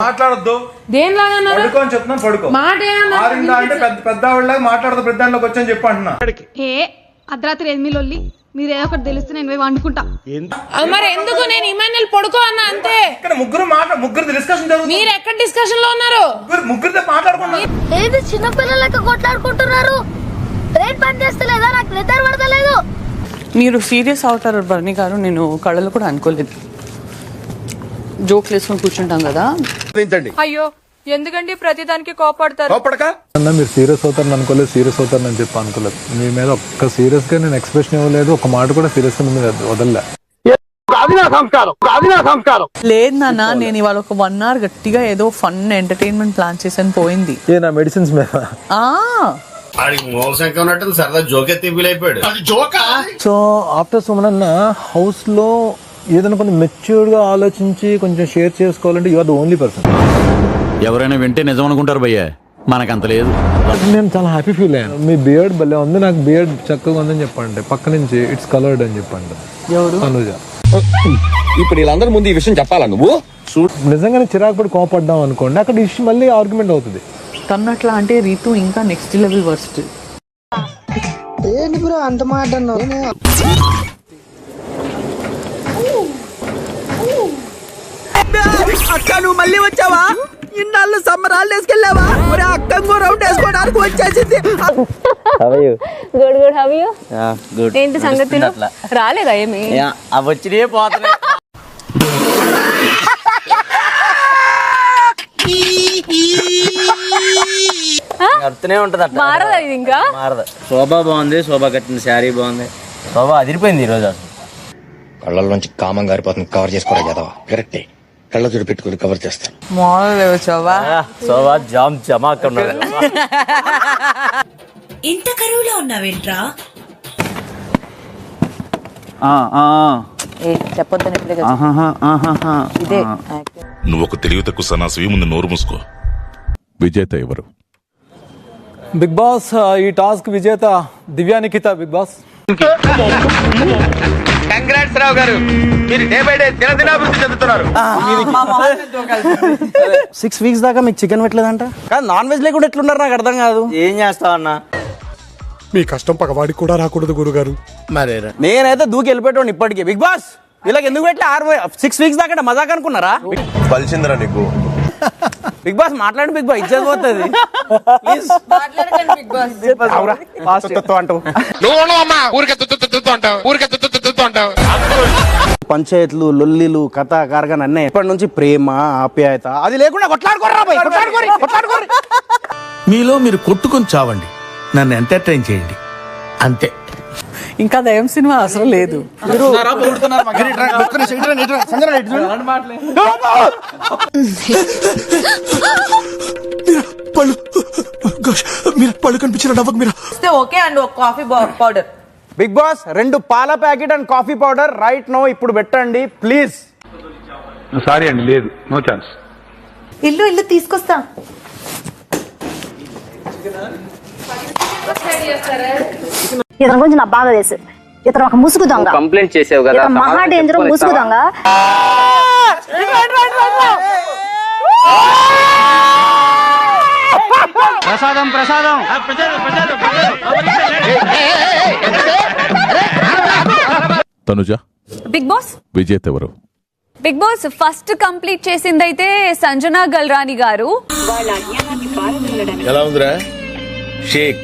మాట్లాడొద్దు. దేనిలాగా పడుకో అని చెప్తున్నాను, పడుకో. మాట ఆరిందా అంటే పెద్ద ఆవిడలాగా మాట్లాడదు, పెద్దాంట్లోకి వచ్చని చెప్పి అంటున్నా. అర్ధరాత్రి 8 మీరు ఏదో ఒకటి తెలిస్తే నేను పోయి వండుకుంటా. మరి ఎందుకు నేను ఇమాన్యుల్ పడుకో అన్నా అంతే. ఇక్కడ ముగ్గురు డిస్కషన్ జరుగుతుంది. మీరు ఎక్కడ డిస్కషన్ లో ఉన్నారు? ముగ్గురితో మాట్లాడుకున్నారు. ఏది చిన్నపిల్లలకి కొట్లాడుకుంటున్నారు? రేట్ పని చేస్తలేదా? నాకు నిద్ర పడతలేదు. మీరు సీరియస్ అవుతారు బర్నీ గారు, నేను కళ్ళలో కూడా అనుకోలేదు. జోక్లు వేసుకొని కూర్చుంటాం కదా. అయ్యో ఎందుకండి ప్రతిదానికి కోపడతారు? అన్న మీరు సీరియస్ అవుతారని అనుకోలేదు, సీరియస్ అవుతారని చెప్పి అనుకోలేదు. మీ మీద ఒక్క సీరియస్ గా నేను ఎక్స్ప్రెషన్ ఇవ్వలేదు, ఒక మాట కూడా సీరియస్ గా మీద వదలలే. లేదు నాన్న, నేను ఇవాళ ఒక 1 hour గట్టిగా ఏదో ఫన్ ఎంటర్టైన్మెంట్ ప్లాన్ చేసాను, పోయింది. నా మెడిసిన్స్ మీద సో ఆఫ్టర్ సుమన్ హౌస్ లో ఏదైనా కొంచెం మెచ్యూర్డ్ గా ఆలోచించి కొంచెం షేర్ చేసుకోవాలంటే you are the only person. ఎవరైనా వింటే నిజం అనుకుంటారు భయ్య, మనకంత లేదు. నేను చాలా హ్యాపీ ఫీల్ అయ్యాను. మీ బియర్డ్ భలే ఉంది, నాకు బియర్డ్ చక్కగా ఉందని చెప్పండి. పక్క నుంచి ఇట్స్ కలర్డ్ అని చెప్పండి. అనుజ ఇప్పుడు వీళ్ళందరి ముందు ఈ విషయం చెప్పాలా నువ్వు? నిజంగానే చిరాకు పడి కోపడ్డాం అనుకోండి, అక్కడ ఇష్యూ మళ్ళీ ఆర్గ్యుమెంట్ అవుతుంది. తన్నట్లా అంటే రీతు ఇంకా నెక్స్ట్ లెవెల్ వర్స్ట్. ఏంటి బ్రో అంత మాట అన్నావు? అక్క నువ్వు మళ్ళీ వచ్చావా? ఇన్నాళ్ళు సమ్మర్ హాలిడేస్ కెళ్ళావా? ఒరే అక్క ఇంకో రౌండ్ వేసుకోవడానికి వచ్చేసింది. ఏంటి సంగతులు? రాలేదా ఏమి? అవి వచ్చినే పోతున్నాయి. అర్థనే ఉంటది అట్లా. మారదా ఇది ఇంకా? మారదా. శోభ బాగుంది, శోభ కట్టిన శారీ బాగుంది, శోభ అదిరిపోయింది ఈ రోజు. అసలు కళ్ళ నుంచి కామం గారిపోతుంది, కవర్ చేసుకోరా కదా. కరెక్టే, కళ్ళ జోడు పెట్టుకుని కవర్ చేస్తాను. శోభ జామ్ జమా అక్కడ ఇంత కరువులో ఉన్నావేంట్రా? నువ్వు ఒక తెలివి తక్కువ సన్నాసివి, ముందు నోరు మూసుకో. విజేత ఎవరు? బిగ్ బాస్ ఈ టాస్క్ విజేత Divya Nikhita. Big boss congrats Rao garu, మీరు డే బై డే దినాభివృద్ధి చెందుతున్నారు. 6 weeks దాకా మీకు చికెన్ పెట్టలేదంట. కానీ నాన్ వెజ్ లేకుండా ఎట్లున్నారు నాకు అర్థం కాదు. ఏం చేస్తావు అన్న? మీ కష్టం పగవాడికి కూడా రాకూడదు గురుగారు. మరేరా నేనైతే దూకి వెళ్ళిపోయాడు ఇప్పటికీ. బిగ్ బాస్ వీళ్ళకి ఎందుకు పెట్టలే? 6 weeks దాకా మజాక్ అనుకున్నారా? పలిచిందిరా నీకు. బిగ్ బాస్ మాట్లాడి బిగ్ బాస్ ఇచ్చేది పోతుంది. పంచాయతీలు లొల్లిలు కథ కార్గన్ అన్నీ ఇప్పటి నుంచి ప్రేమ ఆప్యాయత అది లేకుండా కొట్లాడుకోరు. మీలో మీరు కొట్టుకొని చావండి, నన్ను ఎంటర్టైన్ చేయండి అంతే. ఇంకా దయం సినిమా అసలు లేదు. పళ్ళు కనిపించిన నవ్వకు మీరు ఓకే అండ్ ఒక కాఫీ పౌడర్. బిగ్ బాస్ 2 పాల packet and coffee powder right no ఇప్పుడు పెట్టండి ప్లీజ్. సారీ అండి, లేదు, నో ఛాన్స్. ఇల్లు తీసుకొస్తా. ఇతను గురించి నాకు బాగా తెలుసు. ఇతను ఒక ముసుగు దొంగ. కంప్లైంట్ చేసావు కదా, మహా డేంజర్ ముసుగు దొంగ. ప్రసాదం తనుజ బిగ్ బాస్ విజేత ఎవరు? బిగ్ బాస్ ఫస్ట్ కంప్లీట్ చేసిందైతే సంజనా గల్రాని గారు. ఎలా ఉందిరా షేక్?